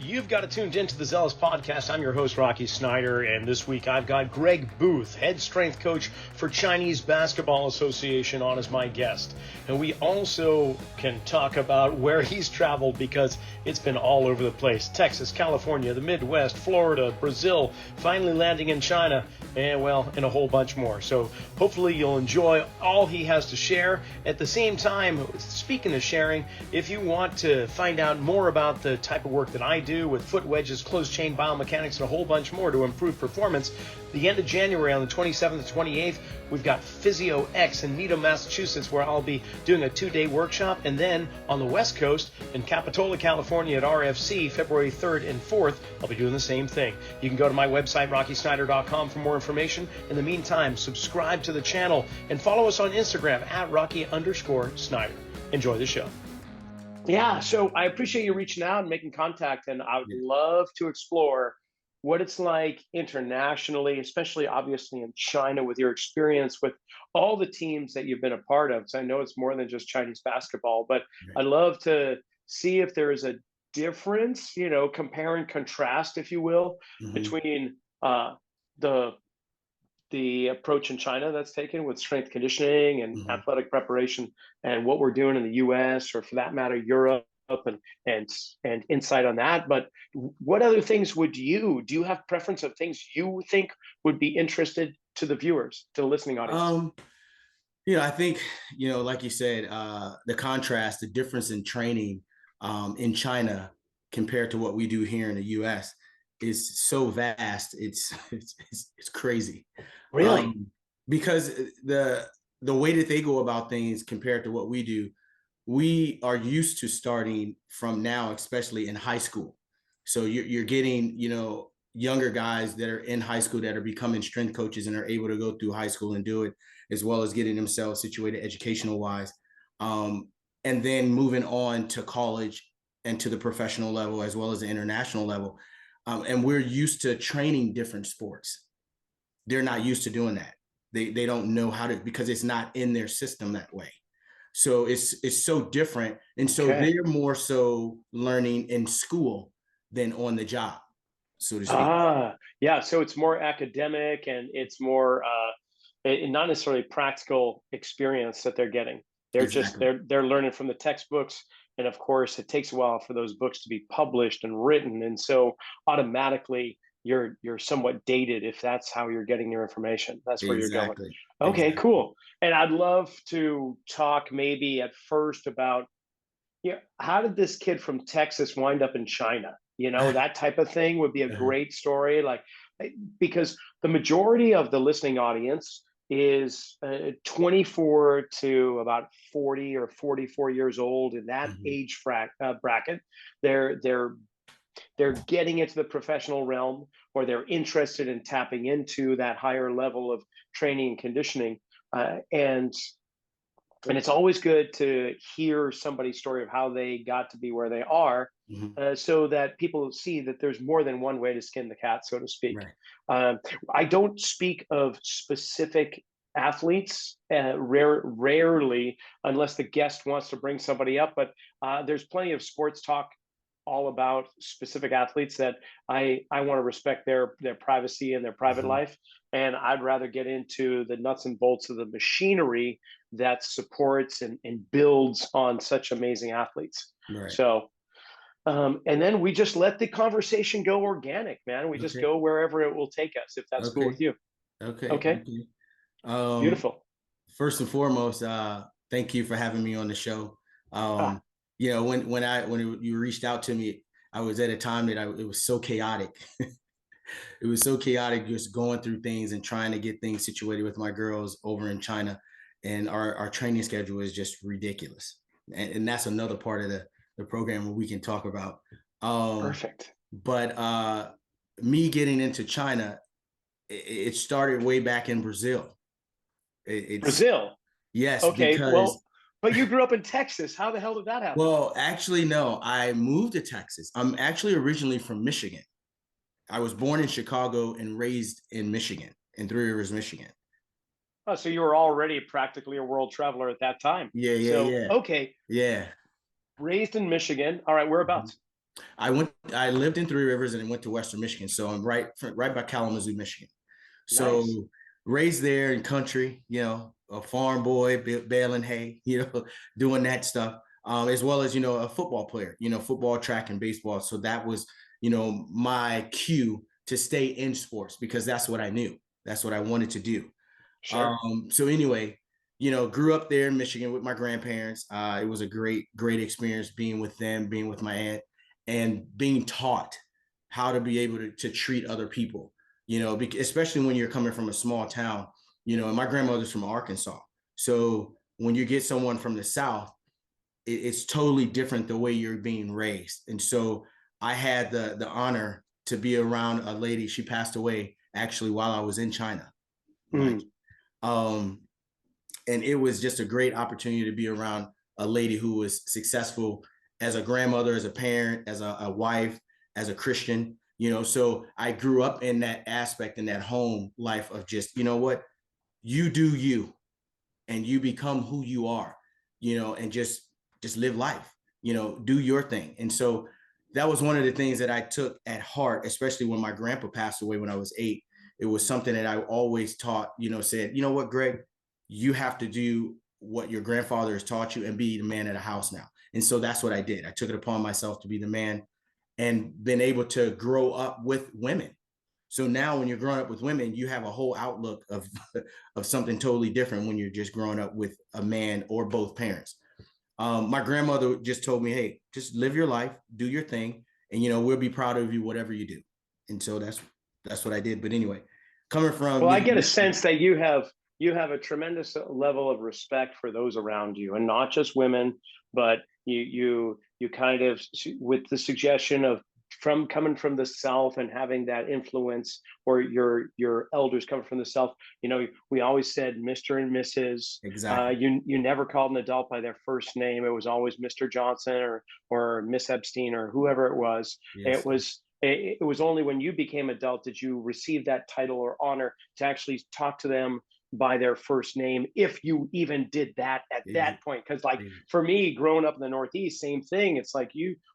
You've got it tuned into the Zealous Podcast. I'm your host, Rocky Snyder, and this week I've got Greg Booth, head strength coach for Chinese Basketball Association, on as my guest. And we also can talk about where he's traveled, because it's been all over the place. Texas, California, the Midwest, Florida, Brazil, finally landing in China, and and a whole bunch more. So hopefully you'll enjoy all he has to share. At the same time, speaking of sharing, if you want to find out more about the type of work that I do with foot wedges, closed chain biomechanics, and a whole bunch more to improve performance, the end of January on the 27th and 28th, we've got Physio X in Needham, Massachusetts, where I'll be doing a 2-day workshop. And then on the West Coast in Capitola, California at RFC, February 3rd and 4th, I'll be doing the same thing. You can go to my website, rockysnyder.com, for more information. In the meantime, subscribe to the channel and follow us on Instagram at Rocky_Snyder. Enjoy the show. Yeah, so I appreciate you reaching out and making contact, and I would love to explore what it's like internationally, especially obviously in China, with your experience with all the teams that you've been a part of. So I know it's more than just Chinese basketball, but I'd love to see if there is a difference, compare and contrast, if you will, between the approach in China that's taken with strength conditioning and athletic preparation, and what we're doing in the US, or for that matter, Europe, and insight on that. But what other things do you have preference of things you think would be interested to the viewers, to the listening audience? I think, like you said, the contrast, the difference in training in China compared to what we do here in the US is so vast. It's crazy. Really? Because the way that they go about things compared to what we do, we are used to starting from now, especially in high school. So you're getting, younger guys that are in high school that are becoming strength coaches and are able to go through high school and do it, as well as getting themselves situated educational wise. And then moving on to college and to the professional level, as well as the international level. And we're used to training different sports. They're not used to doing that. They don't know how to, because it's not in their system that way. So it's so different. And so they're more so learning in school than on the job, so to speak. Yeah. So it's more academic, and it's more not necessarily practical experience that they're getting. They're Exactly. they're learning from the textbooks. And of course, it takes a while for those books to be published and written. And so automatically you're somewhat dated if that's how you're getting your information. That's where you're going. Exactly. Okay, Exactly. cool. And I'd love to talk maybe at first about, how did this kid from Texas wind up in China? That type of thing would be a great story. Because the majority of the listening audience is 24 to about 40 or 44 years old, in that age bracket. They're getting into the professional realm, or they're interested in tapping into that higher level of training and conditioning. And it's always good to hear somebody's story of how they got to be where they are, so that people see that there's more than one way to skin the cat, so to speak. Right. I don't speak of specific athletes, rarely, unless the guest wants to bring somebody up. But there's plenty of sports talk all about specific athletes that I want to respect their privacy and their private life. And I'd rather get into the nuts and bolts of the machinery that supports and builds on such amazing athletes. Right. So, and then we just let the conversation go organic, man. We just go wherever it will take us, if that's cool with you. Okay. Beautiful. First and foremost, thank you for having me on the show. When you reached out to me, I was at a time that it was so chaotic. It was so chaotic, just going through things and trying to get things situated with my girls over in China. And our training schedule is just ridiculous. And that's another part of the program where we can talk about. Perfect. But me getting into China, it started way back in Brazil. Brazil? Yes. Okay, because but you grew up in Texas. How the hell did that happen? Well, actually, no. I moved to Texas. I'm actually originally from Michigan. I was born in Chicago and raised in Michigan, in Three Rivers, Michigan. Oh, so you were already practically a world traveler at that time. Yeah. Okay. Yeah. Raised in Michigan. All right, whereabouts? I lived in Three Rivers and then went to Western Michigan. So I'm right by Kalamazoo, Michigan. Nice. So raised there in country, a farm boy, baling hay, doing that stuff, as well as, a football player, football, track, and baseball. So that was, my cue to stay in sports because that's what I knew. That's what I wanted to do. Sure. So anyway, grew up there in Michigan with my grandparents. It was a great experience being with them, being with my aunt, and being taught how to be able to treat other people, especially when you're coming from a small town, and my grandmother's from Arkansas. So when you get someone from the South, it's totally different the way you're being raised. And so I had the honor to be around a lady. She passed away actually while I was in China. Like, Mm. um, and it was just a great opportunity to be around a lady who was successful as a grandmother, as a parent, as a wife, as a Christian. So I grew up in that aspect, in that home life of just, what, you do you, and you become who you are, and just live life, do your thing. And so that was one of the things that I took at heart, especially when my grandpa passed away when I was 8. It was something that I always taught, said, what, Greg, you have to do what your grandfather has taught you and be the man of the house now. And so that's what I did. I took it upon myself to be the man and been able to grow up with women. So now when you're growing up with women, you have a whole outlook of of something totally different when you're just growing up with a man or both parents. My grandmother just told me, hey, just live your life, do your thing, and we'll be proud of you whatever you do. And so that's what I did. But anyway, coming from Well, I get a sense that you have a tremendous level of respect for those around you, and not just women, but you kind of, with the suggestion of from coming from the South and having that influence, or your elders coming from the South. We always said Mr. and Mrs. Exactly. You never called an adult by their first name. It was always Mr. Johnson or Miss Epstein or whoever it was. Yes. It was only when you became adult did you receive that title or honor to actually talk to them by their first name, if you even did that at that point. Because, like, for me, growing up in the Northeast, same thing. It's like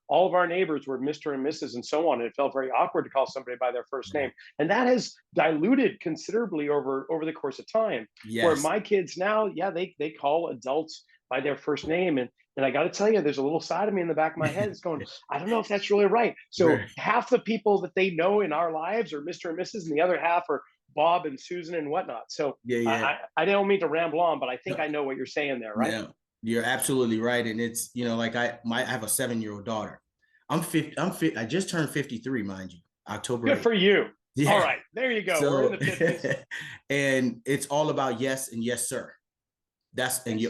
all of our neighbors were Mr. and Mrs. and so on. And it felt very awkward to call somebody by their first name. And that has diluted considerably over the course of time. Where Yes. my kids now, yeah, they call adults by their first name. And I got to tell you, there's a little side of me in the back of my head that's going, I don't know if that's really right. So half the people that they know in our lives are Mr. and Mrs., and the other half are Bob and Susan and whatnot. So Yeah. I don't mean to ramble on, but I think I know what you're saying there, right? Yeah, you're absolutely right. And it's, like I have a 7-year-old daughter. I'm 50, I just turned 53, mind you, October Good 8th. for you. Yeah. All right, there you go. We're in the 50s. And it's all about yes and yes, sir.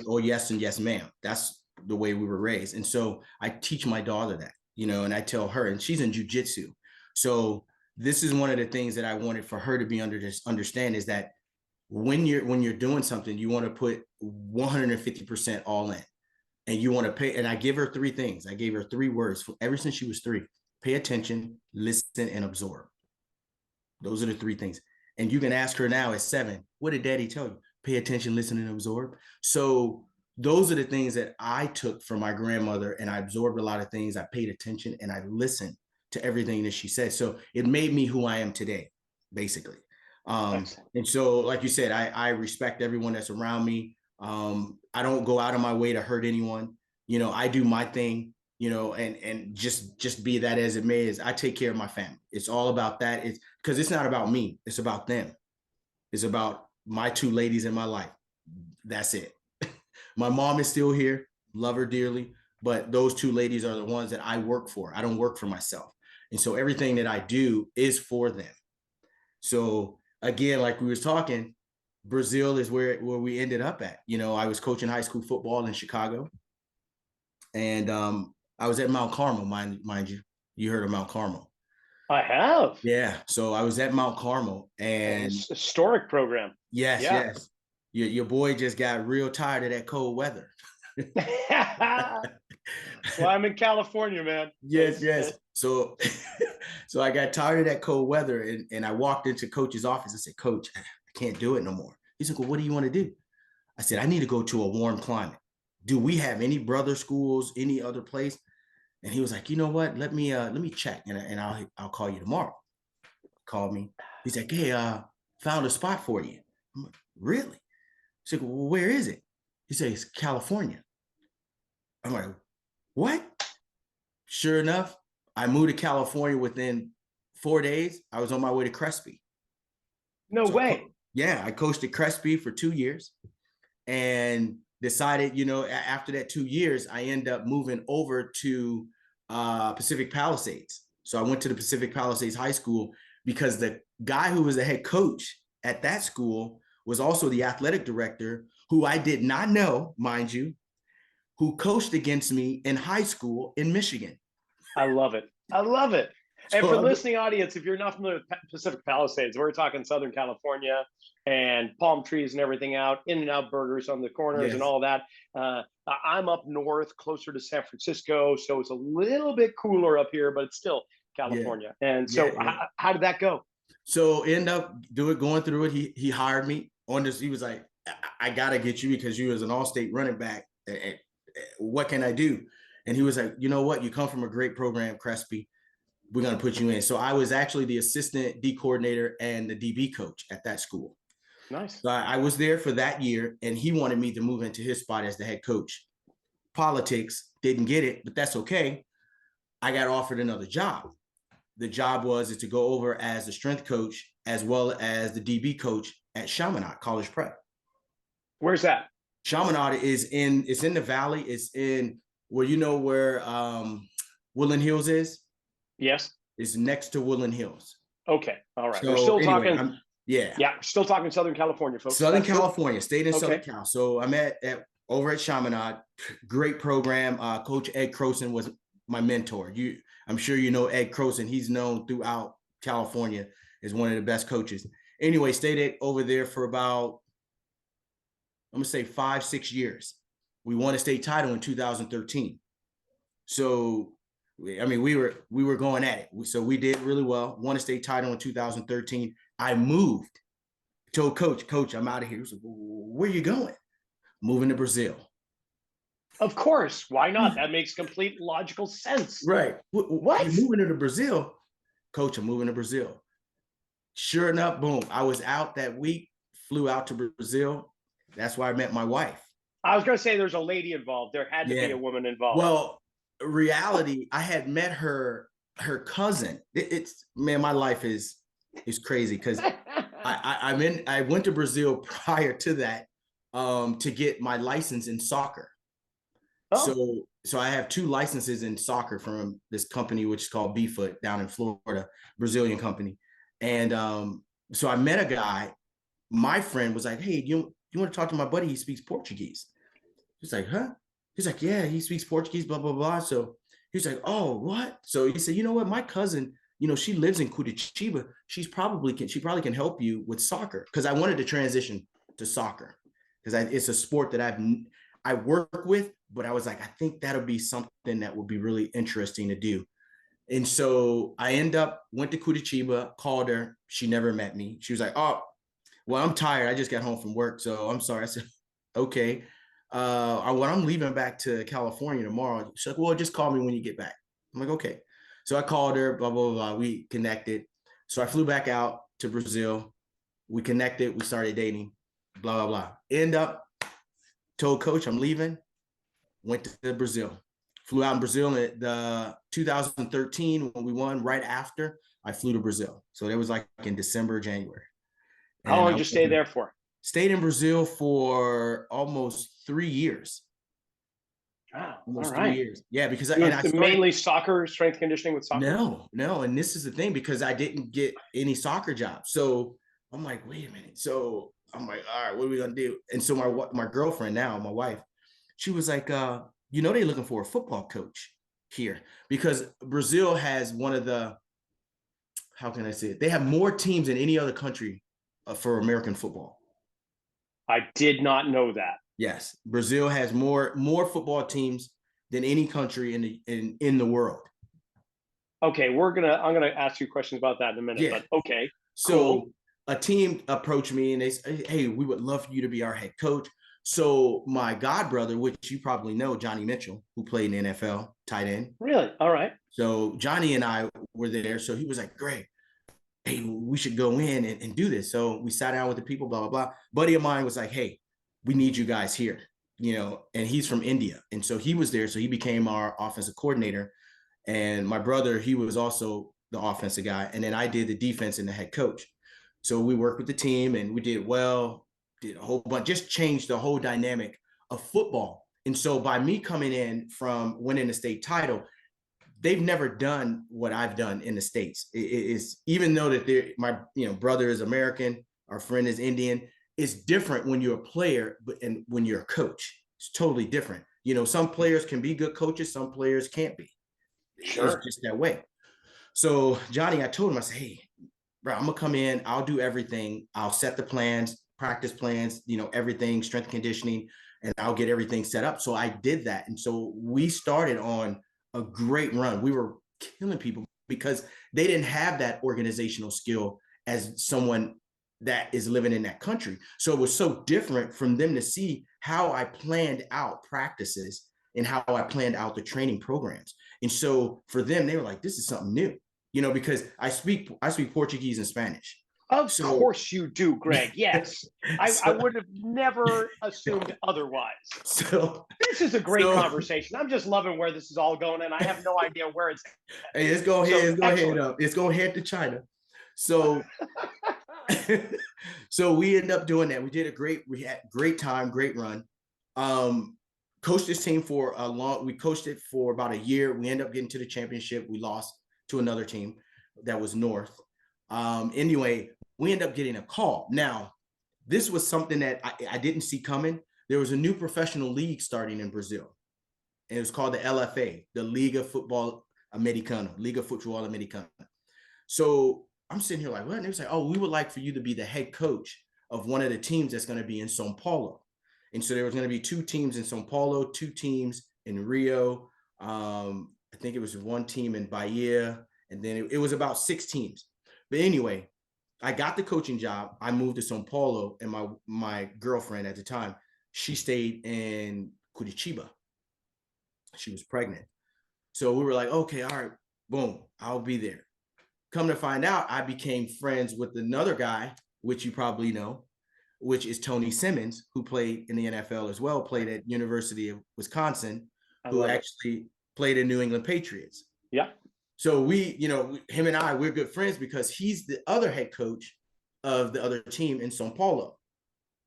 Or yes and yes, ma'am. That's the way we were raised. And so I teach my daughter that, and I tell her, and she's in jujitsu. So this is one of the things that I wanted for her to be understand is that when you're doing something, you want to put 150% all in, and you want to pay. And I give her 3 things. I gave her 3 words ever since she was 3: pay attention, listen, and absorb. Those are the 3 things. And you can ask her now at 7, what did daddy tell you? Pay attention, listen, and absorb. So those are the things that I took from my grandmother, and I absorbed a lot of things. I paid attention and I listened to everything that she said. So it made me who I am today, basically. And so, like you said, I respect everyone that's around me. I don't go out of my way to hurt anyone. I do my thing, and just be that as it may. Is I take care of my family. It's all about that. It's because it's not about me. It's about them. It's about my 2 ladies in my life. That's it. My mom is still here. Love her dearly. But those 2 ladies are the ones that I work for. I don't work for myself. And so everything that I do is for them. So again, like we was talking, Brazil is where we ended up at. I was coaching high school football in Chicago, and I was at Mount Carmel, mind you. You heard of Mount Carmel? I have. Yeah. So I was at Mount Carmel, and historic program. Yes, yeah. Yes. Your boy just got real tired of that cold weather. Well, I'm in California, man. Yes. So, so I got tired of that cold weather, and I walked into Coach's office. I said, Coach, I can't do it no more. He said, well, what do you want to do? I said, I need to go to a warm climate. Do we have any brother schools, any other place? And he was like, you know what? Let me check, and I'll call you tomorrow. Called me. He's like, hey, found a spot for you. I'm like, really? He's like, well, where is it? He says, California. I'm like, what? Sure enough, I moved to California within 4 days. I was on my way to Crespi. No So way. yeah, I coached at Crespi for 2 years and decided, after that 2 years, I end up moving over to Pacific Palisades. So I went to the Pacific Palisades High School because the guy who was the head coach at that school was also the athletic director, who I did not know, mind you, who coached against me in high school in Michigan. I love it. I love it. And for So the listening audience, if you're not familiar with Pacific Palisades, we're talking Southern California and palm trees and everything out, In-N-Out burgers on the corners and yes, all that. I'm up north, closer to San Francisco, so it's a little bit cooler up here, but it's still yeah, California. And yeah, so, yeah. how did that go? So end up going through it. He hired me on this. He was like, I gotta get you because you was an all-state running back. What can I do? And he was like, you know what? You come from a great program, Crespi. We're gonna put you in. So I was actually the assistant D coordinator and the DB coach at that school. Nice. So I was there for that year, and he wanted me to move into his spot as the head coach. Politics, didn't get it, but that's okay. I got offered another job. The job was to go over as the strength coach as well as the DB coach at Chaminade College Prep. Where's that? Chaminade it's in the valley. It's in where Woodland Hills is. Yes. It's next to Woodland Hills. Okay. All right. So We're still anyway, talking. yeah, Yeah, still talking Southern California, folks. Southern That's cool. California, stayed in Southern Okay. Cal. So I'm at over at Chaminade. Great program. Coach Ed Croson was my mentor. I'm sure you know Ed Croson. He's known throughout California as one of the best coaches. Anyway, stayed over there for about, I'm gonna say 5-6 years. We won a state title in 2013. So I mean, we were going at it. So we did really well. Won a state title in 2013. I moved. Told Coach, I'm out of here. He was like, where are you going? Moving to Brazil. Of course. Why not? That makes complete logical sense. Right. What? You're moving to Brazil? Coach, I'm moving to Brazil. Sure enough, boom. I was out that week, flew out to Brazil. That's where I met my wife. I was going to say there's a lady involved. There had to be a woman involved. Well, reality, I had met her cousin. It's man, my life is crazy because I went to Brazil prior to that to get my license in soccer. Oh. So I have 2 licenses in soccer from this company, which is called B-Foot down in Florida, Brazilian company. And so I met a guy. My friend was like, hey, you want to talk to my buddy? He speaks Portuguese. He's like, huh? He's like, yeah, he speaks Portuguese, blah, blah, blah. So he's like, oh, what? So he said, you know what? My cousin, she lives in Curitiba. She probably can help you with soccer. Because I wanted to transition to soccer because it's a sport that I work with, but I was like, I think that'll be something that would be really interesting to do. And so I went to Curitiba, called her. She never met me. She was like, oh, well, I'm tired. I just got home from work. So I'm sorry. I said, okay. I'm leaving back to California tomorrow. She's like, well, just call me when you get back. I'm like, okay. So I called her, blah, blah, blah. We connected. So I flew back out to Brazil. We connected. We started dating, blah, blah, blah. Told Coach I'm leaving. Went to Brazil. Flew out in Brazil in the 2013 when we won. Right after, I flew to Brazil. So that was like in December, January. And how long did you stay there for? Stayed in Brazil for almost 3 years. Wow. Almost all right. 3 years. Yeah, because I started mainly soccer, strength conditioning with soccer. No. And this is the thing, because I didn't get any soccer jobs. So I'm like, wait a minute. So I'm like, all right, what are we gonna do? And so my girlfriend now, my wife, she was like, they're looking for a football coach here because Brazil has one of the, how can I say it? They have more teams than any other country for American football. I did not know that. Yes, Brazil has more football teams than any country in the world. Okay, I'm gonna ask you questions about that in a minute. Yeah. But okay. So cool. A team approached me and they said, hey, we would love for you to be our head coach. So my god brother, which you probably know, Johnny Mitchell, who played in the NFL, tight end. Really? All right. So Johnny and I were there. So he was like, Greg, hey, we should go in and do this. So we sat down with the people, blah, blah, blah. Buddy of mine was like, hey, we need you guys here, and he's from India. And so he was there. So he became our offensive coordinator. And my brother, he was also the offensive guy. And then I did the defense and the head coach. So we worked with the team and we did well, did a whole bunch, just changed the whole dynamic of football. And so by me coming in from winning the state title, they've never done what I've done in the States. It's even though that my brother is American, our friend is Indian. It's different when you're a player, and when you're a coach, it's totally different. Some players can be good coaches, some players can't be. Sure. It's just that way. So Johnny, I told him, I said, hey, bro, I'm gonna come in, I'll do everything. I'll set the plans, practice plans, everything, strength conditioning, and I'll get everything set up. So I did that. And so we started on a great run. We were killing people because they didn't have that organizational skill as someone that is living in that country. So it was so different from them to see how I planned out practices and how I planned out the training programs. And so for them, they were like, this is something new, because I speak Portuguese and Spanish. Of course you do, Greg. Yes. I would have never assumed otherwise. So this is a great conversation. I'm just loving where this is all going, and I have no idea where it's Hey, it's going head up. It's going to head to China. So so we ended up doing that. We had great time, great run. Coached this team we coached it for about a year. We ended up getting to the championship. We lost to another team that was North. Anyway, we ended up getting a call. Now, this was something that I didn't see coming. There was a new professional league starting in Brazil. And it was called the LFA, the Liga Futebol Americano, Liga Futebol Americano. So I'm sitting here like, what? And they was like, oh, we would like for you to be the head coach of one of the teams that's going to be in Sao Paulo. And so there was going to be 2 teams in Sao Paulo, 2 teams in Rio. I think it was 1 team in Bahia. And then it was about 6 teams. But anyway, I got the coaching job. I moved to Sao Paulo, and my girlfriend at the time, she stayed in Curitiba. She was pregnant. So we were like, okay, all right, boom, I'll be there. Come to find out, I became friends with another guy, which you probably know, which is Tony Simmons, who played in the NFL as well, played at University of Wisconsin, who actually played in New England Patriots. Yeah. So we, him and I, we're good friends because he's the other head coach of the other team in Sao Paulo.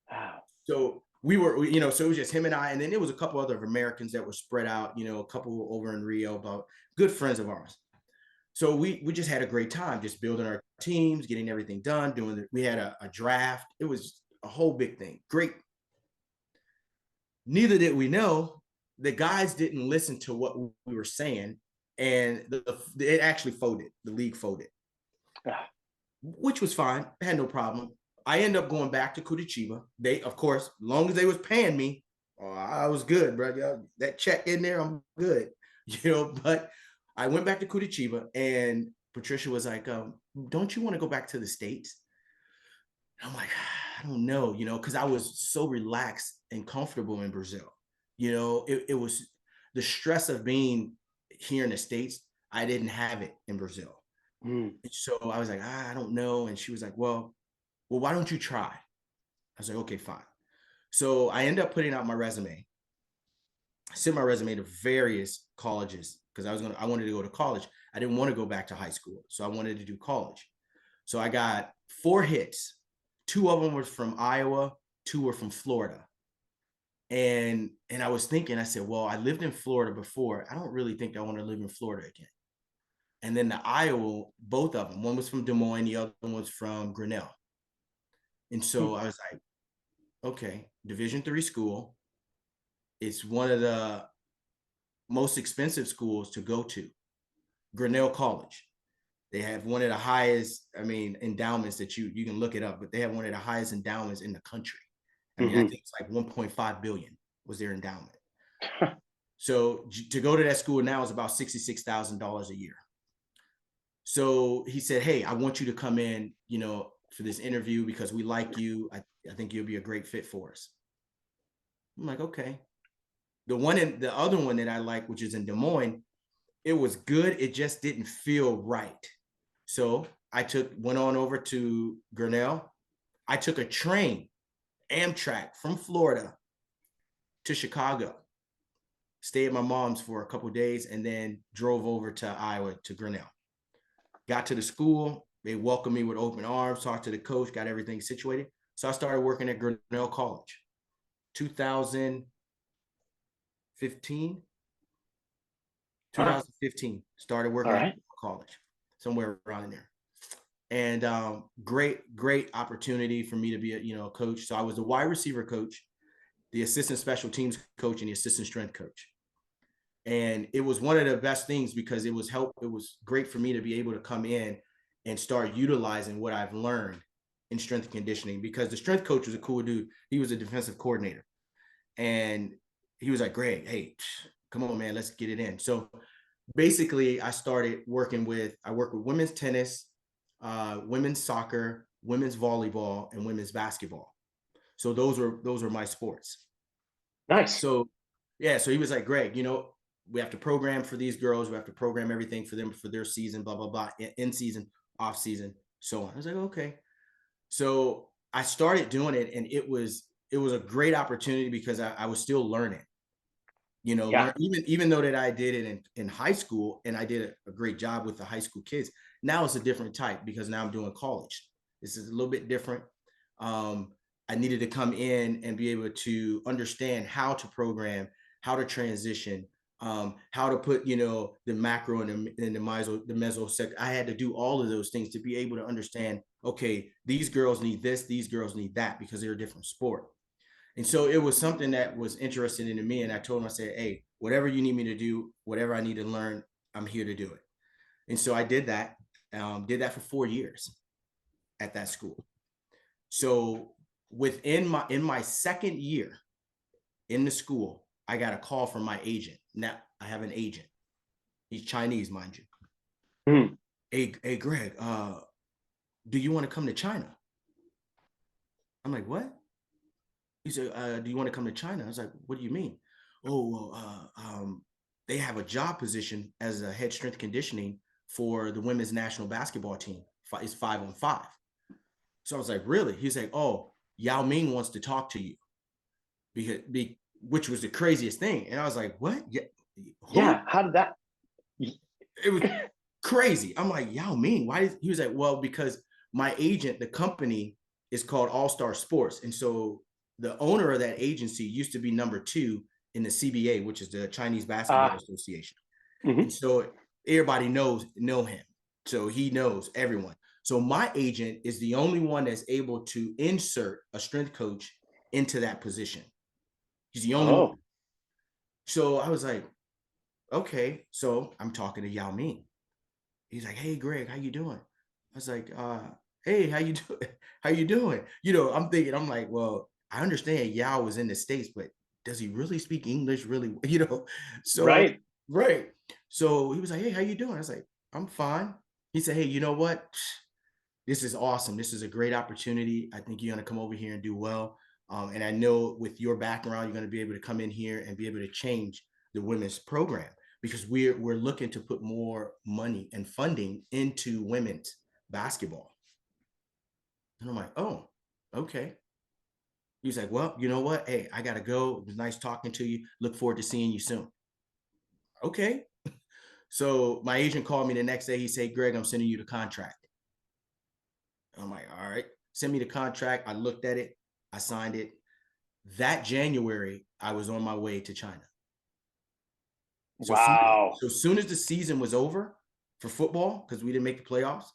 Wow. So we were, so it was just him and I, and then there was a couple other Americans that were spread out, a couple over in Rio, about good friends of ours. So we just had a great time, just building our teams, getting everything done, we had a draft. It was a whole big thing. Great. Neither did we know the guys didn't listen to what we were saying, and it actually folded. The league folded, which was fine. I had no problem. I ended up going back to Curitiba. They, of course, as long as they was paying me, I was good, bro. That check in there, I'm good. But I went back to Curitiba, and Patricia was like, don't you want to go back to the States? And I'm like, I don't know, because I was so relaxed and comfortable in Brazil. It was the stress of being here in the States. I didn't have it in Brazil. So I was like, I don't know. And she was like, well, why don't you try? I was like, okay, fine. So I ended up putting out my resume. I sent my resume to various colleges because I wanted to go to college. I didn't want to go back to high school. So I wanted to do college. So I got 4 hits. 2 of them were from Iowa, 2 were from Florida. And I was thinking, I said, well, I lived in Florida before. I don't really think I want to live in Florida again. And then the Iowa, both of them, one was from Des Moines, the other one was from Grinnell. And so I was like, okay, Division III school. It's one of the most expensive schools to go to, Grinnell College. They have one of the highest, endowments that you can look it up, but they have one of the highest endowments in the country. I think it's like 1.5 billion was their endowment. So to go to that school now is about $66,000 a year. So he said, hey, I want you to come in, for this interview because we like you. I think you'll be a great fit for us. I'm like, okay. The other one that I like, which is in Des Moines, it was good. It just didn't feel right. So I went on over to Grinnell. I took a train, Amtrak from Florida to Chicago, stayed at my mom's for a couple of days, and then drove over to Iowa to Grinnell. Got to the school. They welcomed me with open arms, talked to the coach, got everything situated. So I started working at Grinnell College. 2015, All right. 2015, started working All at right. college, somewhere around in there. And great opportunity for me to be a coach. So I was the wide receiver coach, the assistant special teams coach, and the assistant strength coach. And it was one of the best things because it was great for me to be able to come in and start utilizing what I've learned in strength and conditioning, because the strength coach was a cool dude. He was a defensive coordinator. And he was like, Greg, hey, come on, man, let's get it in. So basically I work with women's tennis, women's soccer, women's volleyball, and women's basketball. So those were my sports. Nice. So yeah, so he was like, Greg, we have to program for these girls. We have to program everything for them for their season, blah, blah, blah, in season, off season, so on. I was like, okay. So I started doing it, and it was a great opportunity because I was still learning. Yeah. Even though that I did it in high school, and I did a great job with the high school kids. Now it's a different type because now I'm doing college. This is a little bit different. I needed to come in and be able to understand how to program, how to transition, how to put the macro and the meso sector. I had to do all of those things to be able to understand. Okay, these girls need this, these girls need that, because they're a different sport. And so it was something that was interesting into me. And I told him, I said, hey, whatever you need me to do, whatever I need to learn, I'm here to do it. And so I did that for 4 years at that school. So in my second year in the school, I got a call from my agent. Now I have an agent. He's Chinese, mind you. Mm. Hey, Greg, do you want to come to China? I'm like, what? He said, do you want to come to China? I was like, what do you mean? Oh, well, they have a job position as a head strength conditioning for the women's national basketball team. It's 5-on-5. So I was like, really? He's like, oh, Yao Ming wants to talk to you, which was the craziest thing. And I was like, what? Yeah, yeah. How did that? It was crazy. I'm like, Yao Ming, why? He was like, well, because my agent, the company is called All Star Sports. And so the owner of that agency used to be number 2 in the CBA, which is the Chinese Basketball Association. Mm-hmm. And so everybody know him. So he knows everyone. So my agent is the only one that's able to insert a strength coach into that position. He's the only one. So I was like, okay. So I'm talking to Yao Ming. He's like, hey, Greg, how you doing? I was like, hey, how you doing? How you doing? I'm like, well, I understand Yao was in the States, but does he really speak English? Really? So Right. Right. So he was like, hey, how you doing? I was like, I'm fine. He said, hey, you know what? This is awesome. This is a great opportunity. I think you're going to come over here and do well. And I know with your background, you're going to be able to come in here and be able to change the women's program, because we're looking to put more money and funding into women's basketball. And I'm like, oh, okay. He's like, well, you know what? Hey, I got to go. It was nice talking to you. Look forward to seeing you soon. Okay. So my agent called me the next day. He said, Greg, I'm sending you the contract. I'm like, all right, send me the contract. I looked at it. I signed it. That January, I was on my way to China. So Wow. as soon as the season was over for football, because we didn't make the playoffs,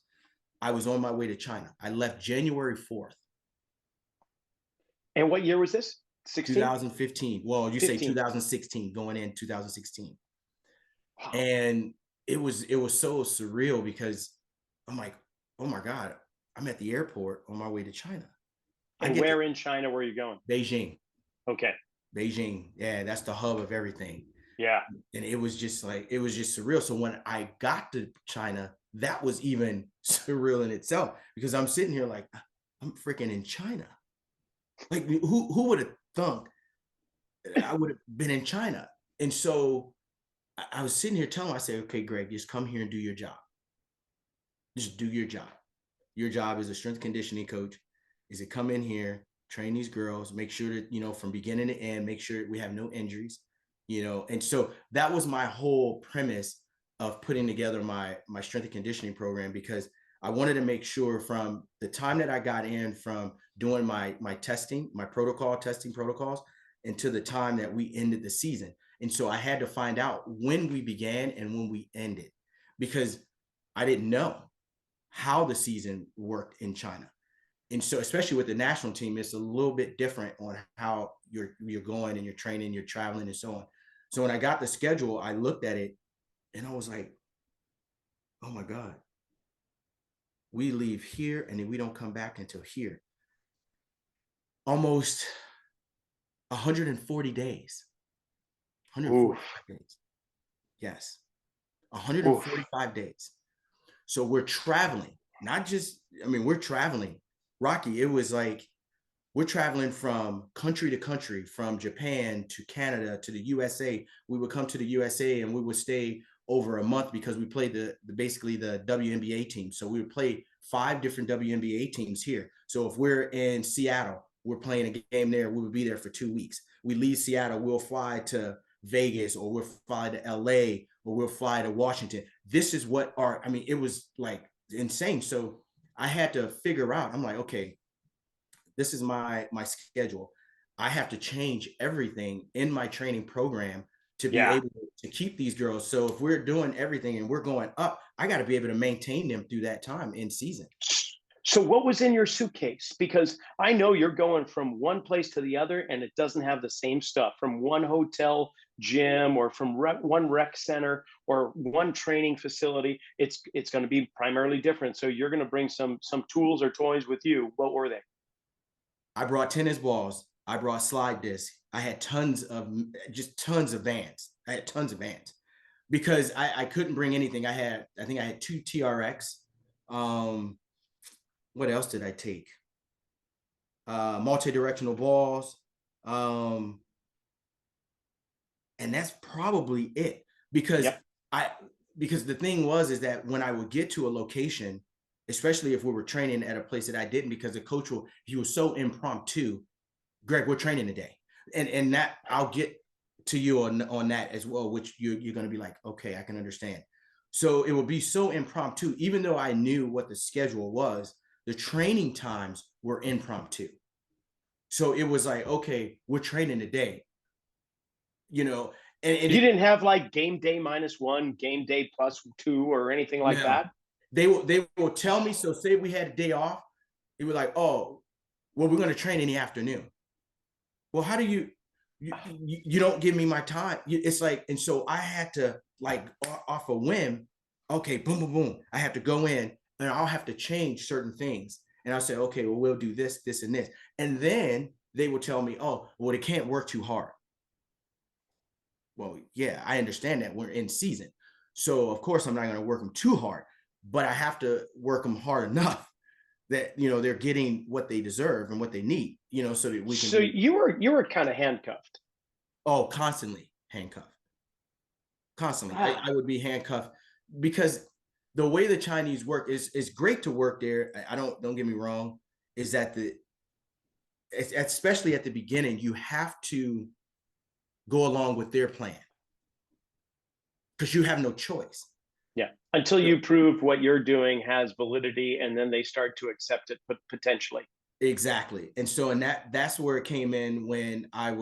I was on my way to China. I left January 4th. And what year was this? 16? 2015. Well, you 15. Say 2016, going in 2016. Wow. And it was so surreal because I'm like, oh my God, I'm at the airport on my way to China. And where in China were you going? Beijing. Okay. Beijing. Yeah, that's the hub of everything. Yeah. And it was just surreal. So when I got to China, that was even surreal in itself, because I'm sitting here like, I'm freaking in China. Like, who would have thunk I would have been in China. And so I was sitting here telling him, I said, okay, Greg, just come here and do your job. Just do your job. Your job as a strength conditioning coach is to come in here, train these girls, make sure that, from beginning to end, make sure we have no injuries, And so that was my whole premise of putting together my strength and conditioning program, because I wanted to make sure from the time that I got in from doing my testing, my testing protocols, until the time that we ended the season. And so I had to find out when we began and when we ended, because I didn't know how the season worked in China. And so, especially with the national team, it's a little bit different on how you're going and you're training, you're traveling, and so on. So when I got the schedule, I looked at it and I was like, oh my God, we leave here and then we don't come back until here. Almost 140 days. 145 days. Yes. 145 days. So we're traveling, we're traveling. Rocky, it was like we're traveling from country to country, from Japan to Canada to the USA. We would come to the USA and we would stay over a month because we played basically the WNBA team. So we would play 5 different WNBA teams here. So if we're in Seattle, we're playing a game there, we would be there for 2 weeks. We leave Seattle, we'll fly to Vegas, or we'll fly to LA, or we'll fly to Washington. This is what it was like insane. So I had to figure out, I'm like, okay, this is my schedule. I have to change everything in my training program to be able to keep these girls. So if we're doing everything and we're going up, I got to be able to maintain them through that time in season. So what was in your suitcase? Because I know you're going from one place to the other and it doesn't have the same stuff, from one hotel gym or from one rec center or one training facility. It's going to be primarily different. So you're going to bring some tools or toys with you. What were they? I brought tennis balls. I brought slide discs. I had tons of bands. I had tons of bands because I couldn't bring anything. I think I had 2 TRX. What else did I take? Multi-directional balls. And that's probably it, because because the thing is that when I would get to a location, especially if we were training at a place that I didn't, because the coach he was so impromptu. Greg, we're training today. And that I'll get to you on that as well, which you're going to be like, okay, I can understand. So it would be so impromptu, even though I knew what the schedule was, the training times were impromptu. So it was like, okay, we're training today, and you didn't have like game day -1, game day +2, or anything like that? They will tell me, so say we had a day off, it was like, oh, well, we're going to train in the afternoon. Well, how do you don't give me my time? It's like, and so I had to, like, off a whim, okay, boom, boom, boom. I have to go in and I'll have to change certain things. And I'll say, okay, well, we'll do this, this, and this. And then they will tell me, oh, well, they can't work too hard. Well, yeah, I understand that we're in season. So of course I'm not going to work them too hard, but I have to work them hard enough that, they're getting what they deserve and what they need, so that we can. So you were kind of handcuffed. Oh, constantly handcuffed. Constantly. Wow. I would be handcuffed because the way the Chinese work is great to work there. Don't get me wrong, is that especially at the beginning, you have to go along with their plan because you have no choice. Yeah, until you prove what you're doing has validity, and then they start to accept it, but potentially. Exactly. And so, and that's where it came in when I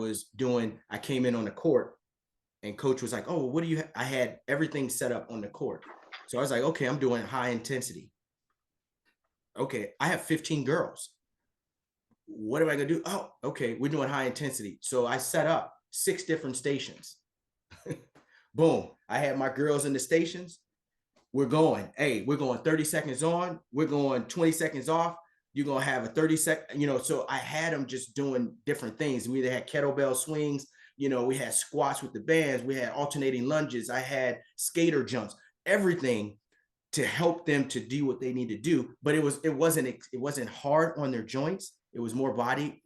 came in on the court, and coach was like, oh, what do you I had everything set up on the court. So I was like, okay, I'm doing high intensity. Okay, I have 15 girls. What am I going to do? Oh, okay, we're doing high intensity. So I set up 6 different stations. Boom. I had my girls in the stations. We're going 30 seconds on. We're going 20 seconds off. You're going to have a 30-second, so I had them just doing different things. We either had kettlebell swings, we had squats with the bands. We had alternating lunges. I had skater jumps, everything to help them to do what they need to do. But it wasn't hard on their joints. It was more body,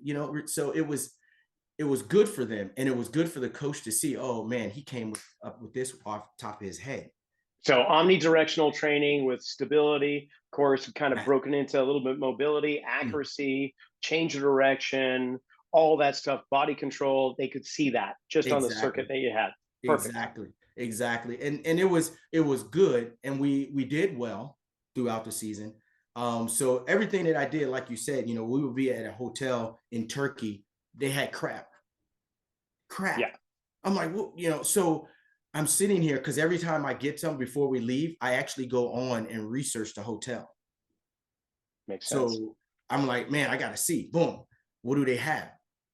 so it was it was good for them, and it was good for the coach to see, oh man, he came up with this off the top of his head. So omnidirectional training with stability, of course, kind of Yeah. broken into a little bit mobility, accuracy, change of direction, all that stuff, body control. They could see that just on the circuit Exactly. that you had. Perfect. Exactly. And it was good, and we did well throughout the season. So everything that I did, like you said, we would be at a hotel in Turkey. They had crap. Yeah, I'm like, well, so I'm sitting here because every time I get some before we leave, I actually go on and research the hotel. makes sense. So I'm like, man, I got to see. Boom. What do they have?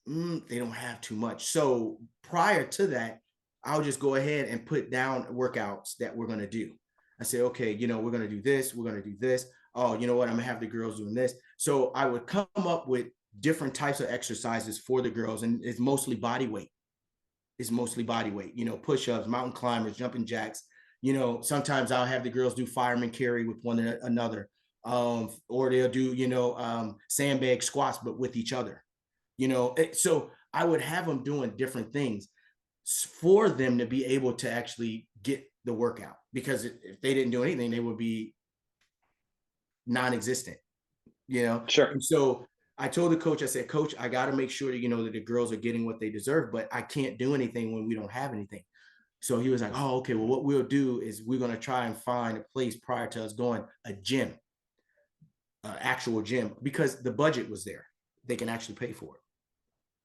They don't have too much. So prior to that, I'll just go ahead and put down workouts that we're going to do. I say, okay, we're going to do this. We're going to do this. Oh, you know what? I'm going to have the girls doing this. So I would come up with different types of exercises for the girls, and it's mostly body weight. Push-ups, mountain climbers, jumping jacks. Sometimes I'll have the girls do fireman carry with one another, or they'll do, sandbag squats, but with each other. So I would have them doing different things for them to be able to actually get the workout, because if they didn't do anything, they would be non-existent. Sure. And so I told the coach, I said, coach, I got to make sure that the girls are getting what they deserve, but I can't do anything when we don't have anything. So he was like, oh, okay, well, what we'll do is we're going to try and find a place prior to us going, a gym, actual gym, because the budget was there. They can actually pay for it.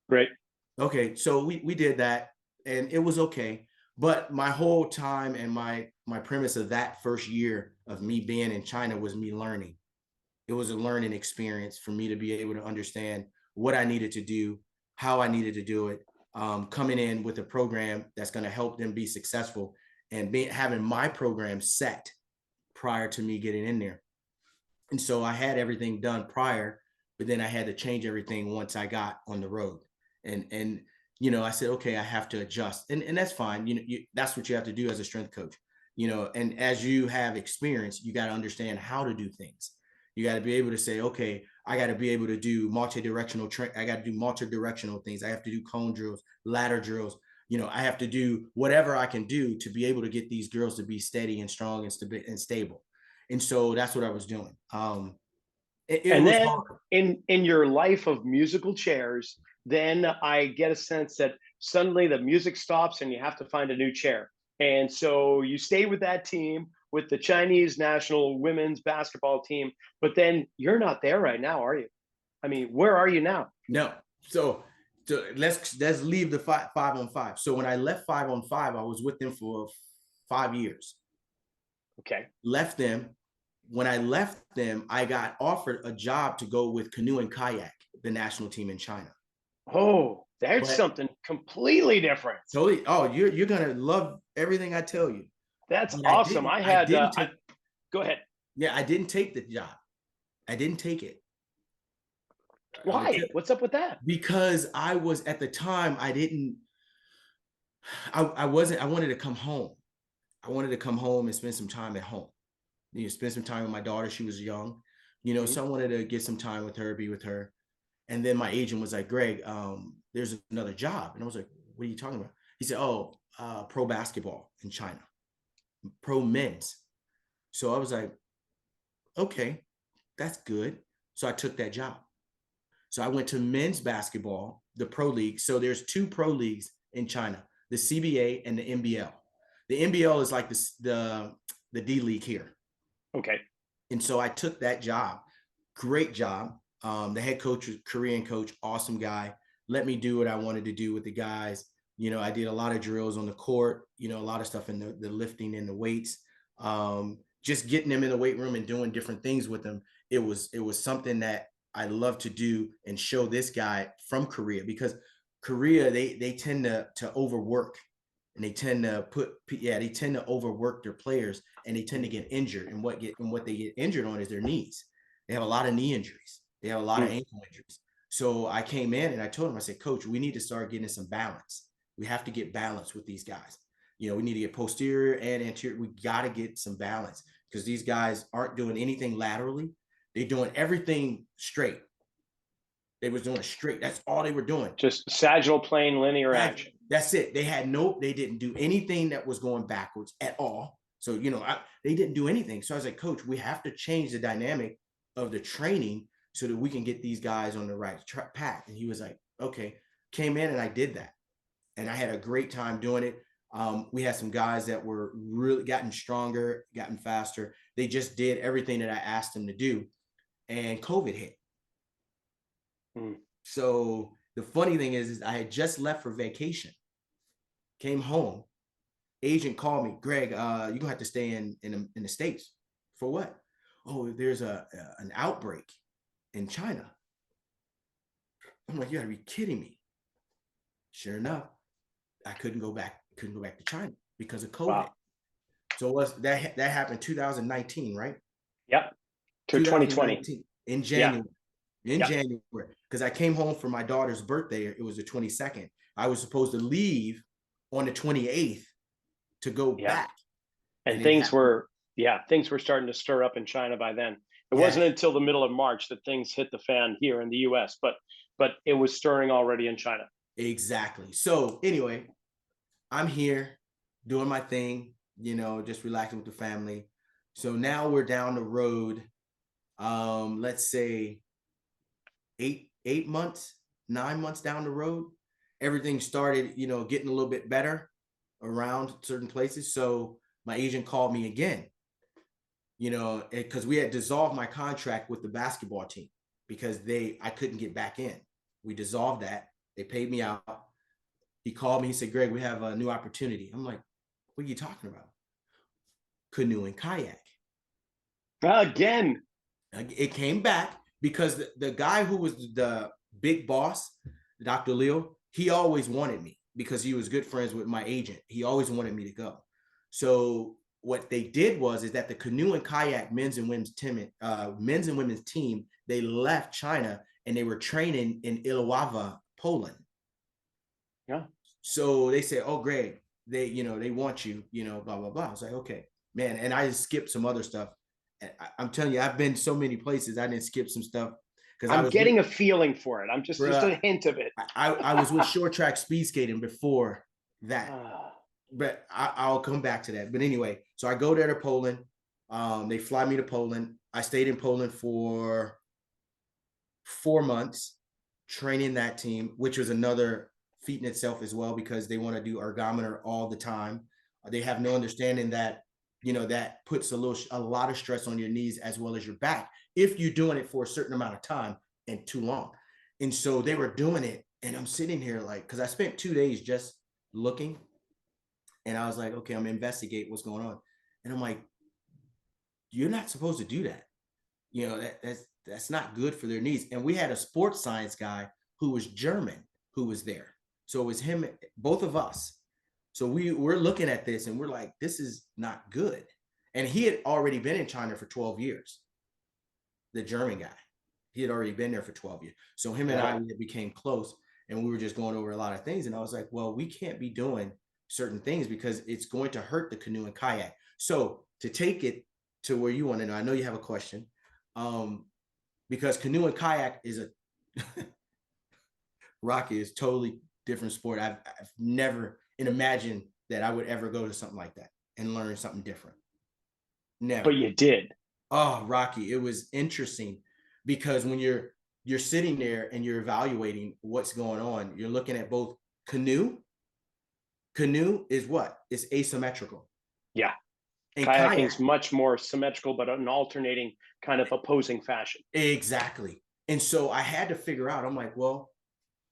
Great. Okay, so we did that, and it was okay. But my whole time and my premise of that first year of me being in China was me learning. It was a learning experience for me to be able to understand what I needed to do, how I needed to do it, coming in with a program that's going to help them be successful, and having my program set prior to me getting in there. And so I had everything done prior, but then I had to change everything once I got on the road. And I said, okay, I have to adjust, and that's fine. That's what you have to do as a strength coach. And as you have experience, you got to understand how to do things. You got to be able to say, okay, I got to be able to do multi-directional I got to do multi-directional things. I have to do cone drills, ladder drills. I have to do whatever I can do to be able to get these girls to be steady and strong and stable. And so that's what I was doing. It And was then hard. in your life of musical chairs, then I get a sense that suddenly the music stops and you have to find a new chair. And so you stay with that team, with the Chinese national women's basketball team, but then you're not there right now, are you? I mean, where are you now? No. So let's leave the 5-on-5. So when I left 5-on-5, I was with them for 5 years. Okay. Left them. When I left them, I got offered a job to go with canoe and kayak, the national team in China. Oh, that's But something completely different. totally, oh, you're gonna love everything I tell you. That's But awesome. I didn't take. Go ahead. Yeah, I didn't take the job. I didn't take it. Why? What's up with that? Because I was, at the time, I didn't. I wasn't. I wanted to come home. I wanted to come home and spend some time at home. Spend some time with my daughter. She was young, so I wanted to get some time with her, be with her. And then my agent was like, Greg, there's another job. And I was like, what are you talking about? He said, oh, pro basketball in China, pro men's. So I was like, okay, that's good. So I took that job. So I went to men's basketball, the pro league. So there's two pro leagues in China, the CBA and the NBL. The NBL is like the D League here. Okay. And so I took that job. Great job. The head coach was Korean coach, awesome guy. Let me do what I wanted to do with the guys. I did a lot of drills on the court, a lot of stuff in the lifting and the weights. Just getting them in the weight room and doing different things with them. It was something that I love to do and show this guy from Korea, because Korea, they tend to overwork, and they tend to overwork their players, and they tend to get injured. And what they get injured on is their knees. They have a lot of knee injuries. They have a lot of ankle injuries. So I came in and I told him, I said, Coach, we need to start getting some balance. We have to get balance with these guys. We need to get posterior and anterior. We got to get some balance, because these guys aren't doing anything laterally. They're doing everything straight. They was doing straight. That's all they were doing. Just sagittal plane linear action. That's it. They didn't do anything that was going backwards at all. So, they didn't do anything. So I was like, Coach, we have to change the dynamic of the training so that we can get these guys on the right path. And he was like, okay, came in and I did that. And I had a great time doing it. We had some guys that were really gotten stronger, gotten faster. They just did everything that I asked them to do. And COVID hit. So the funny thing is I had just left for vacation, came home. Agent called me, Greg, you're gonna have to stay in the States. For what? Oh, there's an outbreak in China. I'm like, you gotta be kidding me. Sure enough, I couldn't go back to China because of COVID. Wow. So that happened 2019, right? Yep. To 2020. In January. Yeah. January. Because I came home for my daughter's birthday. It was the 22nd. I was supposed to leave on the 28th to go back. And things were starting to stir up in China by then. It wasn't until the middle of March that things hit the fan here in the US, but it was stirring already in China. Exactly. So anyway, I'm here doing my thing, just relaxing with the family. So now we're down the road, let's say 9 months down the road. Everything started, getting a little bit better around certain places. So my agent called me again, because we had dissolved my contract with the basketball team because I couldn't get back in. We dissolved that. They paid me out. He called me. He said, Greg, we have a new opportunity. I'm like, what are you talking about? Canoe and kayak. Again. It came back because the guy who was the big boss, Dr. Leo, he always wanted me because he was good friends with my agent. He always wanted me to go. So what they did is that the canoe and kayak men's and women's team, they left China and they were training in Iława, Poland. Yeah. So they said, oh, Greg, they want you, blah, blah, blah. I was like, okay, man. And I just skipped some other stuff. I'm telling you, I've been so many places. I didn't skip some stuff. I'm getting a feeling for it. I'm just a hint of it. I was with short track speed skating before that, but I'll come back to that. But anyway, so I go there to Poland. They fly me to Poland. I stayed in Poland for 4 months training that team, which was another feat in itself as well, because they want to do ergometer all the time. They have no understanding that, that puts a lot of stress on your knees as well as your back if you're doing it for a certain amount of time and too long. And so they were doing it, and I'm sitting here because I spent 2 days just looking, and I was like, okay, I'm gonna investigate what's going on. And I'm like, you're not supposed to do that. That's not good for their knees. And we had a sports science guy who was German who was there. So it was him, both of us. So we're looking at this and we're like, this is not good. And he had already been in China for 12 years. The German guy, he had already been there for 12 years. So him and I became close, and we were just going over a lot of things. And I was like, well, we can't be doing certain things because it's going to hurt the canoe and kayak. So to take it to where you want to know, I know you have a question, because canoe and kayak is Rocky is totally different sport. I've never imagined that I would ever go to something like that and learn something different. Never. But you did. Oh, Rocky, it was interesting because when you're sitting there and you're evaluating what's going on, you're looking at both canoe. Canoe is what? It's asymmetrical. Yeah. And kayaking is much more symmetrical, but an alternating kind of opposing fashion. Exactly. And so I had to figure out, I'm like, well,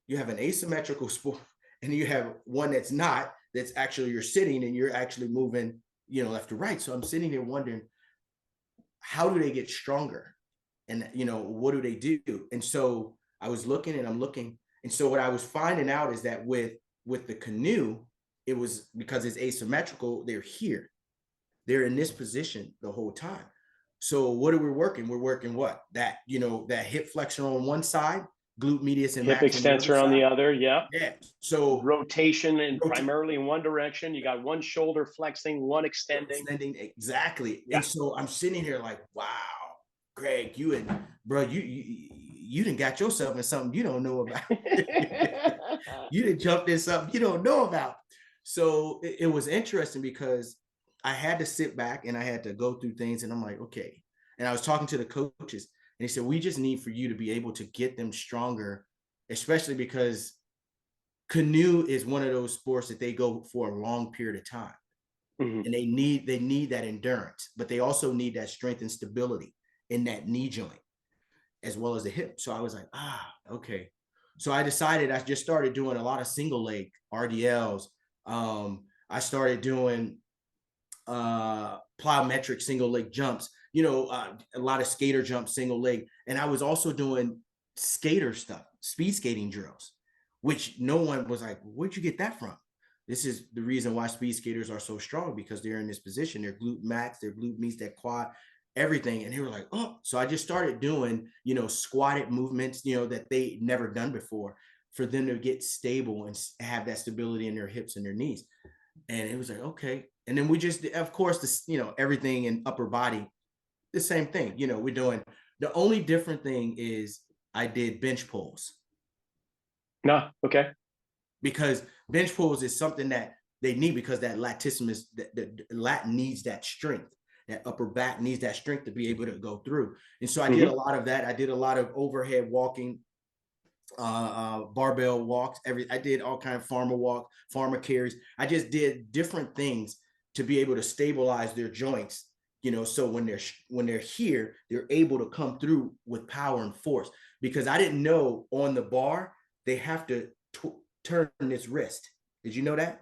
you have an asymmetrical sport and you have one that's not, that's actually you're sitting and you're actually moving, left to right. So I'm sitting here wondering, how do they get stronger? And, what do they do? And so I was looking and I'm looking. And so what I was finding out is that with the canoe, it was because it's asymmetrical. They're here. They're in this position the whole time. So what are we working? We're working what? That hip flexor on one side, glute medius and hip extensor on the other. Yeah. Yeah. So rotation and primarily in one direction. You got one shoulder flexing, one extending. Exactly. Yeah. And so I'm sitting here like, wow, Greg, you you done got yourself in something you don't know about. You done jumped in something you don't know about. So it was interesting because I had to sit back and I had to go through things, and I'm like, okay. And I was talking to the coaches, and they said, we just need for you to be able to get them stronger, especially because canoe is one of those sports that they go for a long period of time. Mhm. And they need that endurance, but they also need that strength and stability in that knee joint as well as the hip. So I was like, okay. So I decided, I just started doing a lot of single leg RDLs. I started doing plyometric single leg jumps, a lot of skater jumps, single leg. And I was also doing skater stuff, speed skating drills, which no one was like, where'd you get that from? This is the reason why speed skaters are so strong, because they're in this position, their glute max, their glute meets that quad, everything. And they were like, oh, so I just started doing, squatted movements, that they never done before, for them to get stable and have that stability in their hips and their knees. And it was like, okay. And then we just, of course, this, everything in upper body, the same thing, we're doing. The only different thing is I did bench pulls. No, okay. Because bench pulls is something that they need, because that latissimus, the lat needs that strength. That upper back needs that strength to be able to go through. And so I did a lot of that. I did a lot of overhead walking, barbell walks. I did all kind of farmer walk, farmer carries. I just did different things to be able to stabilize their joints. So when they're here, they're able to come through with power and force. Because I didn't know on the bar they have to turn this wrist. Did you know that?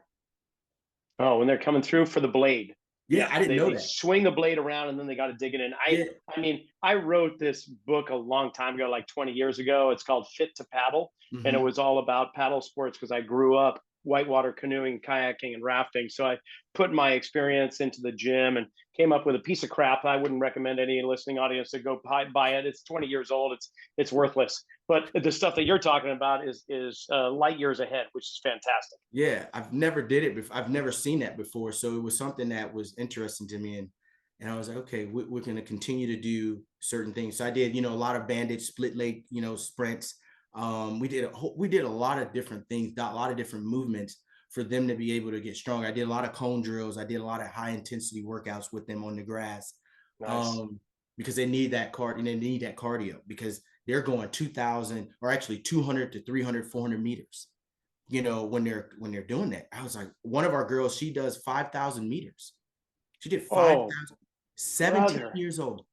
Oh, when they're coming through for the blade. Yeah, I didn't know they that. swing the blade around and then they got to dig it in. I mean, I wrote this book a long time ago, like 20 years ago. It's called Fit to Paddle, and it was all about paddle sports because I grew up whitewater canoeing, kayaking, and rafting. So I put my experience into the gym and came up with a piece of crap. I wouldn't recommend any listening audience to go buy it. It's 20 years old. It's worthless. But the stuff that you're talking about is light years ahead, which is fantastic. Yeah, I've never did it before. I've never seen that before. So it was something that was interesting to me. And I was like, okay, we're going to continue to do certain things. So I did, a lot of bandage, split leg, sprints. We did a lot of different things, a lot of different movements for them to be able to get stronger. I did a lot of cone drills. I did a lot of high intensity workouts with them on the grass. Nice. Because they need that cardio, because they're going 2,000 or actually 200 to 300, 400 meters. When they're doing that. I was like, one of our girls, she does 5,000 meters. She did 5,000, 17 brother. years old.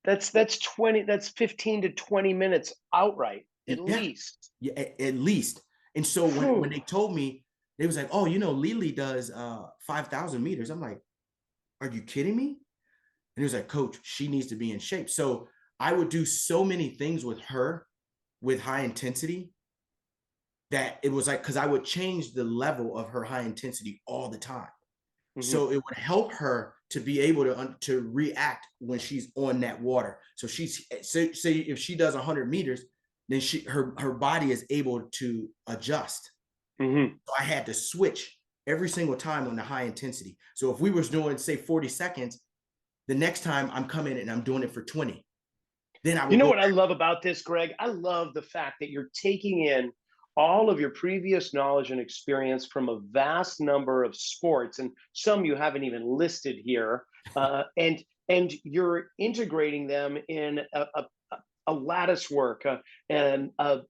That's 15 to 20 minutes outright, at least. Yeah, at least. And so when they told me, they was like, oh, Lily does 5,000 meters. I'm like, are you kidding me? And he was like, coach, she needs to be in shape. So I would do so many things with her with high intensity that it was like, because I would change the level of her high intensity all the time. So it would help her to be able to react when she's on that water. So say if she does 100 meters, then her body is able to adjust. So I had to switch every single time on the high intensity. So if we was doing, say, 40 seconds, the next time I'm coming and I'm doing it for 20. Then I would what I love about this, Greg? I love the fact that you're taking in all of your previous knowledge and experience from a vast number of sports, and some you haven't even listed here, and you're integrating them in a lattice work, and a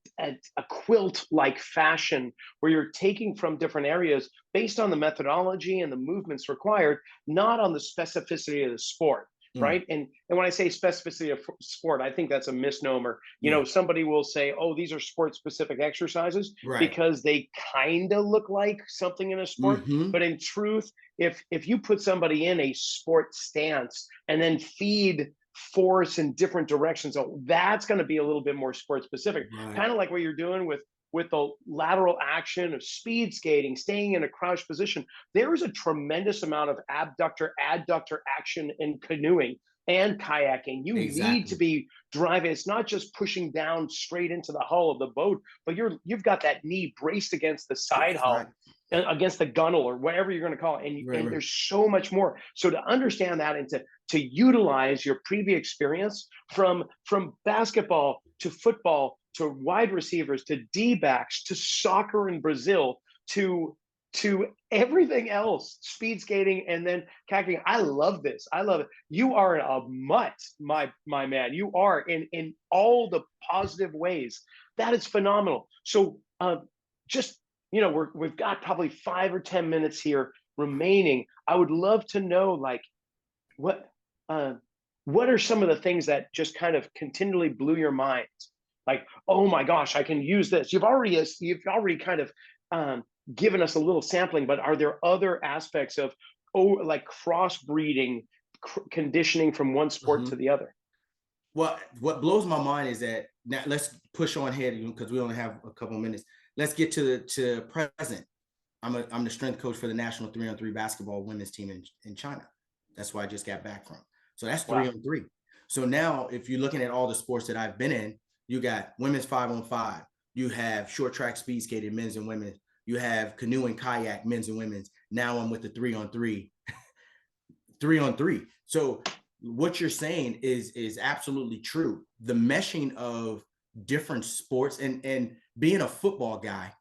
quilt-like fashion, where you're taking from different areas based on the methodology and the movements required, not on the specificity of the sport. Right. And when I say specificity of sport, I think that's a misnomer. Somebody will say, oh, these are sport specific exercises, because they kind of look like something in a sport. But in truth, if you put somebody in a sport stance and then feed force in different directions, so that's going to be a little bit more sport specific, kind of like what you're doing with the lateral action of speed skating, staying in a crouched position. There is a tremendous amount of abductor, adductor action in canoeing and kayaking. You need to be driving. It's not just pushing down straight into the hull of the boat, but you've got that knee braced against the side hull. against the gunnel or whatever you're going to call it. And Right. there's so much more. So to understand that and to utilize your previous experience from basketball to football to wide receivers to D-backs to soccer in Brazil to everything else, speed skating and then kayaking. I love this. I love it. You are a mutt, my man. You are in all the positive ways. That is phenomenal. So just we've got probably 5 or 10 minutes here remaining. I would love to know, like, what uh, what are some of the things that just kind of continually blew your mind? Like, oh my gosh, I can use this. You've already kind of given us a little sampling, but are there other aspects of like crossbreeding, conditioning from one sport Mm-hmm. to the other? Well, what blows my mind is that now let's push on ahead because we only have a couple of minutes. Let's get to present. I'm the strength coach for the national 3-on-3 basketball women's team in China. That's where I just got back from. So that's 3-on-3. So now if you're looking at all the sports that I've been in, you got women's 5-on-5. You have short track speed skating, men's and women's. You have canoeing, kayak, men's and women's. Now I'm with the 3-on-3. 3-on-3. So what you're saying is absolutely true. The meshing of different sports and being a football guy,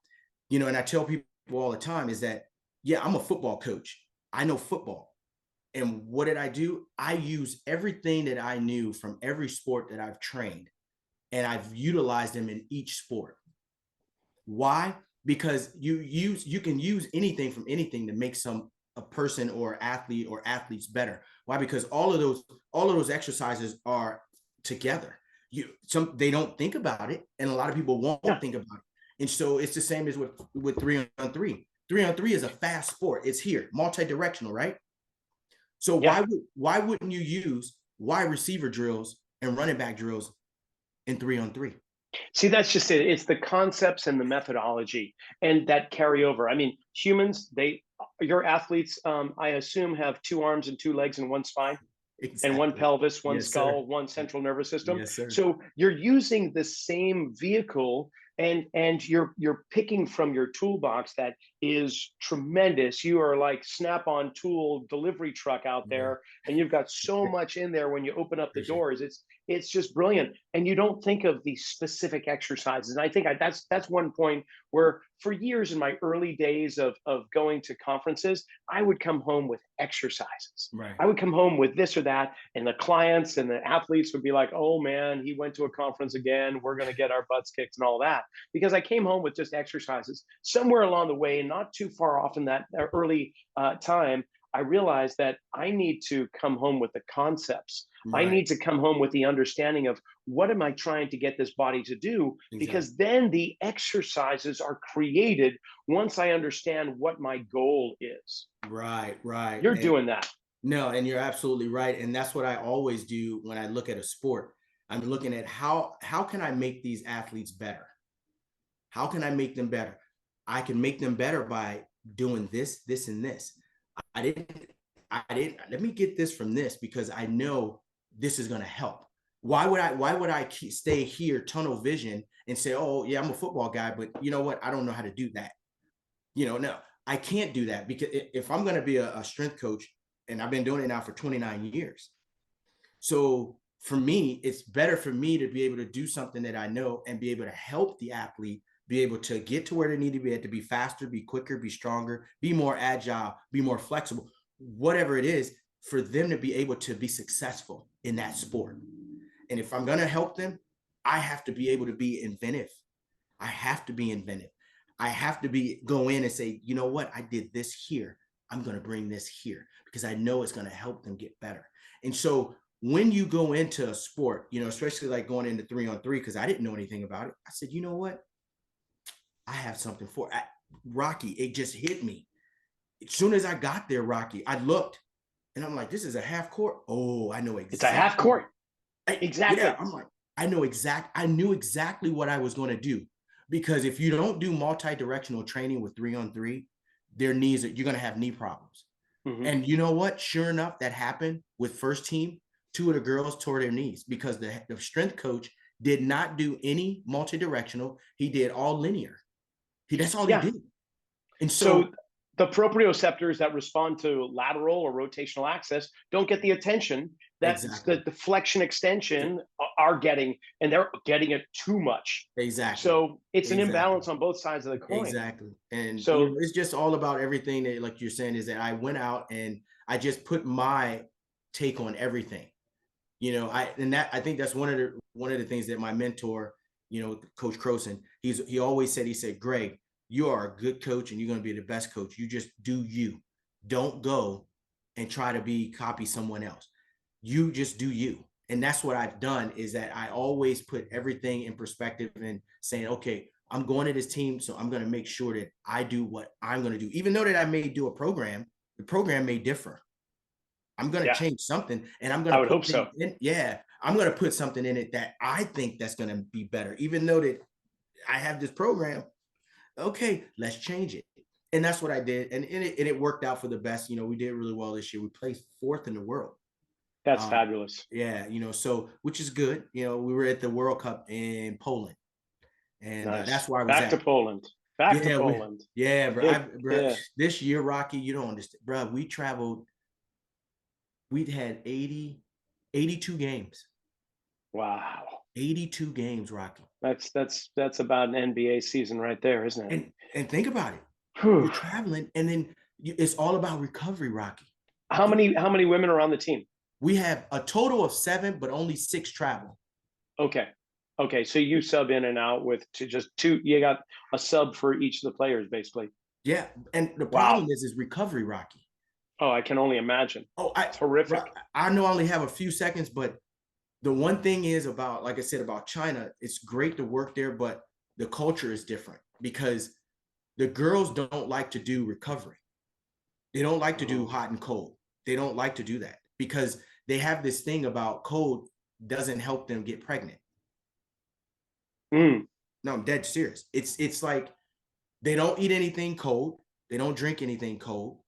and I tell people all the time is that, yeah, I'm a football coach. I know football. And what did I do? I use everything that I knew from every sport that I've trained, and I've utilized them in each sport. Why? Because you can use anything from anything to make a person or athlete or athletes better. Why? Because all of those exercises are together. They don't think about it, and a lot of people won't think about it. And so it's the same as with 3-on-3. 3-on-3 is a fast sport. It's here, multi-directional, right? So why wouldn't you use wide receiver drills and running back drills in 3-on-3? See, that's just it. It's the concepts and the methodology and that carry over. I mean, humans, your athletes, I assume, have 2 arms and 2 legs and 1 spine. Exactly. And 1 pelvis, 1 skull, sir. 1 central nervous system. Yes, sir. So you're using the same vehicle and you're picking from your toolbox that is tremendous. You are like Snap-on tool delivery truck out there, and you've got so much in there when you open up the doors. It's just brilliant. And you don't think of these specific exercises. And I think that's one point where for years in my early days of going to conferences, I would come home with exercises. Right. I would come home with this or that, and the clients and the athletes would be like, oh man, he went to a conference again. We're going to get our butts kicked and all that. Because I came home with just exercises. Somewhere along the way, not too far off in that early time, I realized that I need to come home with the concepts. Right. I need to come home with the understanding of what am I trying to get this body to do? Exactly. Because then the exercises are created once I understand what my goal is. Right. You're doing that. No, and you're absolutely right. And that's what I always do when I look at a sport. I'm looking at how can I make these athletes better? How can I make them better? I can make them better by doing this, this, and this. I didn't, let me get this from this because I know this is going to help. Why would I stay here, tunnel vision, and say, oh yeah, I'm a football guy, but you know what? I don't know how to do that. No, I can't do that because if I'm going to be a strength coach, and I've been doing it now for 29 years. So for me, it's better for me to be able to do something that I know and be able to help the athlete be able to get to where they need to be faster, be quicker, be stronger, be more agile, be more flexible, whatever it is, for them to be able to be successful in that sport. And if I'm going to help them, I have to be able to be inventive. I have to go in and say, you know what? I did this here. I'm going to bring this here because I know it's going to help them get better. And so when you go into a sport, especially like going into 3-on-3, because I didn't know anything about it, I said, you know what? I have something for Rocky. It just hit me. As soon as I got there, Rocky, I looked and I'm like, this is a half court. Oh, I know exactly. It's a half court. Exactly. Yeah, I'm like, I knew exactly what I was going to do. Because if you don't do multi-directional training with 3-on-3, you're going to have knee problems. Mm-hmm. And you know what? Sure enough, that happened with first team. 2 of the girls tore their knees because the strength coach did not do any multi-directional. He did all linear. That's all he did. And So so the proprioceptors that respond to lateral or rotational axis don't get the attention that exactly, the flexion extension are getting, and they're getting it too much. exactly, So it's an exactly. imbalance on both sides of the coin. Exactly. And So it's just all about everything that, like you're saying, is that I went out and I just put my take on everything. I think that's one of the things that my mentor, Coach Croson, he always said, he said, Greg, you are a good coach and you're going to be the best coach. You just do you. Don't go and try to copy someone else. You just do you. And that's what I've done, is that I always put everything in perspective and saying, okay, I'm going to this team, so I'm going to make sure that I do what I'm going to do. Even though that I may do a program, the program may differ. I'm going to yeah, change something, and I'm going I to would put hope things so. in. Yeah, I'm going to put something in it that I think that's going to be better. Even though that I have this program, okay, let's change it. And that's what I did. And it worked out for the best. We did really well this year. We placed fourth in the world. That's Um, fabulous. yeah, so which is good. We were at the World Cup in Poland, and that's Nice. where I was Back to at. Poland. Back to Yeah, Poland. bro. Big. Yeah. This year, Rocky, you don't understand, bro. We traveled. We'd had 82 games. Wow. 82 games, Rocky. That's about an NBA season right there, isn't it? And think about it. Whew. You're traveling, and then it's all about recovery, Rocky. How many women are on the team? We have a total of 7, but only 6 travel. Okay. Okay. So you sub in and out with just two. You got a sub for each of the players, basically. Yeah, and the problem Wow. is recovery, Rocky. Oh, I can only imagine. Oh, It's horrific. I know I only have a few seconds, but the one thing is about, like I said, about China, it's great to work there, but the culture is different because the girls don't like to do recovery. They don't like to do Oh. hot and cold. They don't like to do that because they have this thing about cold doesn't help them get pregnant. Mm. No, I'm dead serious. It's like they don't eat anything cold. They don't drink anything cold.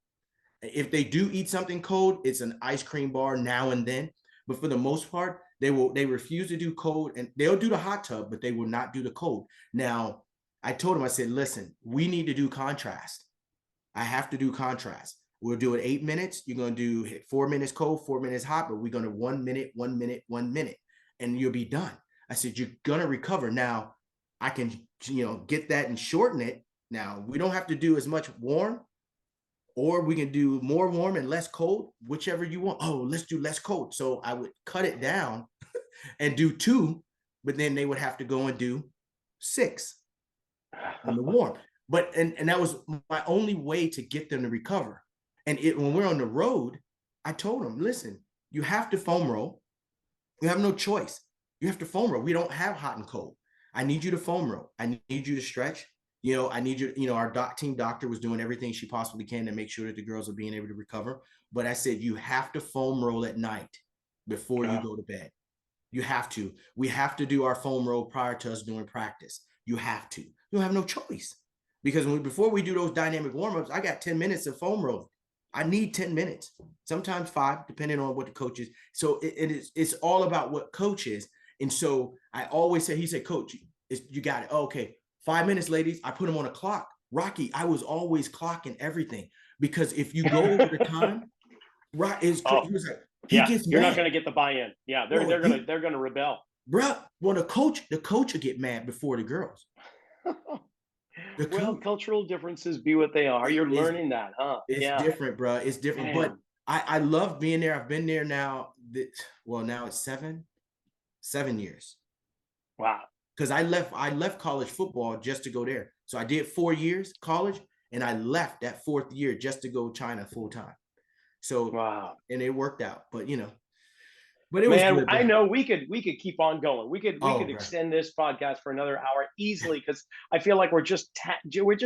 If they do eat something cold, it's an ice cream bar now and then. But for the most part, they refuse to do cold, and they'll do the hot tub, but they will not do the cold. Now, I told them, I said, listen, we need to do contrast. I have to do contrast. We'll do it 8 minutes. You're gonna do 4 minutes cold, 4 minutes hot, but we're gonna 1 minute, 1 minute, 1 minute, and you'll be done. I said, you're gonna recover. Now, I can get that and shorten it. Now we don't have to do as much warm, or we can do more warm and less cold, whichever you want. Oh, let's do less cold. So I would cut it down and do 2, but then they would have to go and do 6 on the warm. But and that was my only way to get them to recover. And when we're on the road, I told them, listen, you have to foam roll. You have no choice. You have to foam roll. We don't have hot and cold. I need you to foam roll. I need you to stretch. I need you. Our team doctor was doing everything she possibly can to make sure that the girls are being able to recover. But I said, you have to foam roll at night before you go to bed. You have to. We have to do our foam roll prior to us doing practice. You have to. You have no choice. Because before we do those dynamic warm-ups, I got 10 minutes of foam rolling. I need 10 minutes, sometimes 5, depending on what the coach is. So it's all about what coach is. And so I always say, he said, coach, you got it. Oh, okay. 5 minutes, ladies. I put him on a clock. Rocky, I was always clocking everything because if you go over the time, right, he was like, he yeah, gets you're not mad. going to get the buy-in. Yeah, they're gonna rebel. Bro, well, the coach will get mad before the girls. The Well, coach. cultural differences be what they are. You're It's learning that, huh? it's Yeah, different, bro. It's different, but man. I love being there. I've been there now. Well, now it's 7 years. Wow. Because I left college football just to go there. So I did 4 years college, and I left that 4th year just to go China full time. So, Wow. and it worked out, but it was Man, good, I bro. know we could keep on going. We could Oh, bro. extend this podcast for another hour easily because I feel like we're just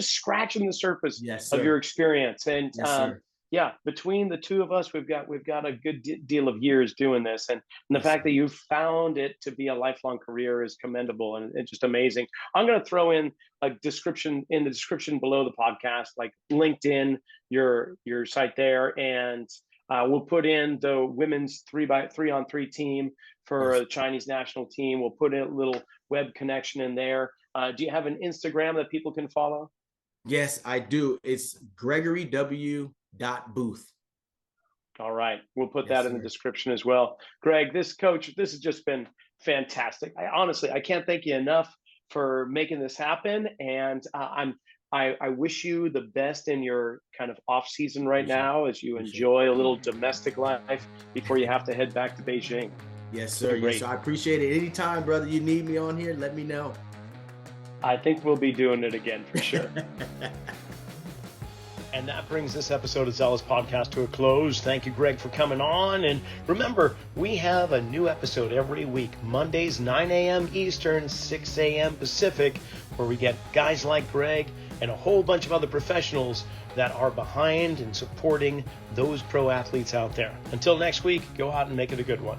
scratching the surface Yes, of your sir. experience. And Yes, sir. yeah, between the two of us, we've got a good deal of years doing this, and the Yes, fact sir. that you found it to be a lifelong career is commendable and it's just amazing. I'm going to throw in a description in the description below the podcast, like LinkedIn, your site there, and we'll put in the women's 3x3 on 3 team for Yes. a Chinese national team. We'll put in a little web connection in there. Do you have an Instagram that people can follow? Yes, I do. It's GregoryW.Booth. All right. We'll put Yes, that in the sir. description as well. Greg, this has just been fantastic. I can't thank you enough for making this happen. And I wish you the best in your kind of off season right Appreciate it. now as you Appreciate enjoy a little domestic life before you have to head back to Beijing. it. Yes, It's sir. been Yes, great. sir. I appreciate it. Anytime, brother, you need me on here, let me know. I think we'll be doing it again for sure. And that brings this episode of Zealous Podcast to a close. Thank you, Greg, for coming on. And remember, we have a new episode every week, Mondays, 9 a.m. Eastern, 6 a.m. Pacific, where we get guys like Greg and a whole bunch of other professionals that are behind and supporting those pro athletes out there. Until next week, go out and make it a good one.